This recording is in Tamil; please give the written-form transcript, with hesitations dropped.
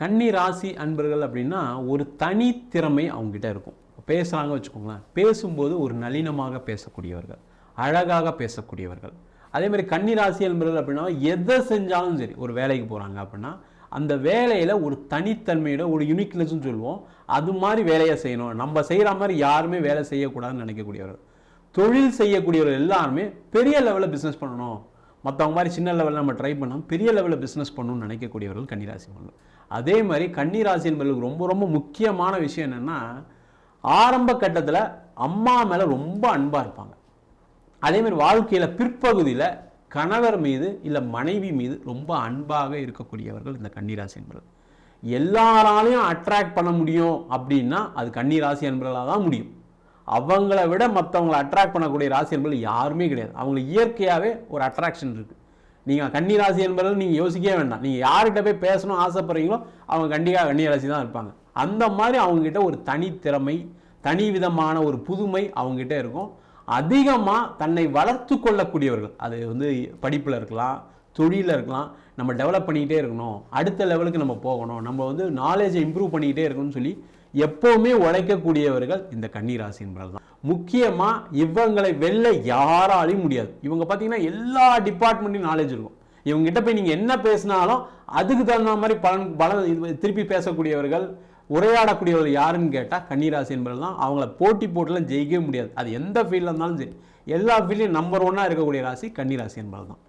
கன்னி ராசி அன்பர்கள் அப்படின்னா ஒரு தனித்திறமை அவங்ககிட்ட இருக்கும். பேசுகிறாங்க வச்சுக்கோங்களேன், பேசும்போது ஒரு நளினமாக பேசக்கூடியவர்கள், அழகாக பேசக்கூடியவர்கள். அதே மாதிரி கன்னி ராசி அன்பர்கள் அப்படின்னா எதை செஞ்சாலும் சரி, ஒரு வேலைக்கு போகிறாங்க அப்படின்னா அந்த வேலையில் ஒரு தனித்தன்மையோட ஒரு யூனிக்னஸ்ன்னு சொல்லுவோம், அது மாதிரி வேலையை செய்யணும். நம்ம செய்கிற மாதிரி யாருமே வேலை செய்யக்கூடாதுன்னு நினைக்கக்கூடியவர்கள். தொழில் செய்யக்கூடியவர்கள் எல்லாருமே பெரிய லெவலில் பிஸ்னஸ் பண்ணணும், மற்றவங்க மாதிரி சின்ன லெவலில் நம்ம ட்ரை பண்ணோம், பெரிய லெவலில் பிஸ்னஸ் பண்ணணும்னு நினைக்கக்கூடியவர்கள் கன்னிராசி என்பவர்கள். அதே மாதிரி கன்னிராசி என்பவர்களுக்கு ரொம்ப ரொம்ப முக்கியமான விஷயம் என்னென்னா, ஆரம்ப கட்டத்தில் அம்மா மேலே ரொம்ப அன்பாக இருப்பாங்க. அதே மாதிரி வாழ்க்கையில் பிற்பகுதியில் கணவர் மீது இல்லை மனைவி மீது ரொம்ப அன்பாக இருக்கக்கூடியவர்கள் இந்த கன்னிராசி என்பவர்கள். எல்லாராலையும் அட்ராக்ட் பண்ண முடியும் அப்படின்னா அது கன்னிராசி என்பவர்களாக தான் முடியும். அவங்கள விட மற்றவங்களை அட்ராக்ட் பண்ணக்கூடிய ராசி என்பவர்கள் யாருமே கிடையாது. அவங்களுக்கு இயற்கையாகவே ஒரு அட்ராக்ஷன் இருக்குது. நீங்கள் கன்னிராசி என்பவர்கள் நீங்கள் யோசிக்கவே வேண்டாம். நீங்கள் யார்கிட்ட போய் பேசணும் ஆசைப்படுறீங்களோ அவங்க கண்டிப்பாக கன்னிராசி தான் இருப்பாங்க. அந்த மாதிரி அவங்ககிட்ட ஒரு தனித்திறமை, தனி விதமான ஒரு புதுமை அவங்ககிட்ட இருக்கும். அதிகமாக தன்னை வளர்த்து கொள்ளக்கூடியவர்கள், அது படிப்பில் இருக்கலாம், தொழிலில் இருக்கலாம். நம்ம டெவலப் பண்ணிக்கிட்டே இருக்கணும், அடுத்த லெவலுக்கு நம்ம போகணும், நம்ம நாலேஜை இம்ப்ரூவ் பண்ணிக்கிட்டே இருக்கணும்னு சொல்லி எப்போவுமே உழைக்கக்கூடியவர்கள் இந்த கன்னிராசி என்பவர்கள் தான். முக்கியமாக இவங்களை வெல்ல யாராலையும் முடியாது. இவங்க பார்த்தீங்கன்னா எல்லா டிபார்ட்மெண்ட்லையும் நாலேஜ் இருக்கும். இவங்ககிட்ட போய் நீங்கள் என்ன பேசினாலும் அதுக்கு தகுந்த மாதிரி பலன் திருப்பி பேசக்கூடியவர்கள், உரையாடக்கூடியவர்கள் யாருன்னு கேட்டால் கன்னிராசி என்பவர்கள் தான். அவங்கள போட்டி போட்டுலாம் ஜெயிக்கவே முடியாது. அது எந்த ஃபீல்டில் இருந்தாலும் சரி, எல்லா ஃபீல்ட்லையும் நம்பர் 1 இருக்கக்கூடிய ராசி கன்னிராசி என்பவர்கள் தான்.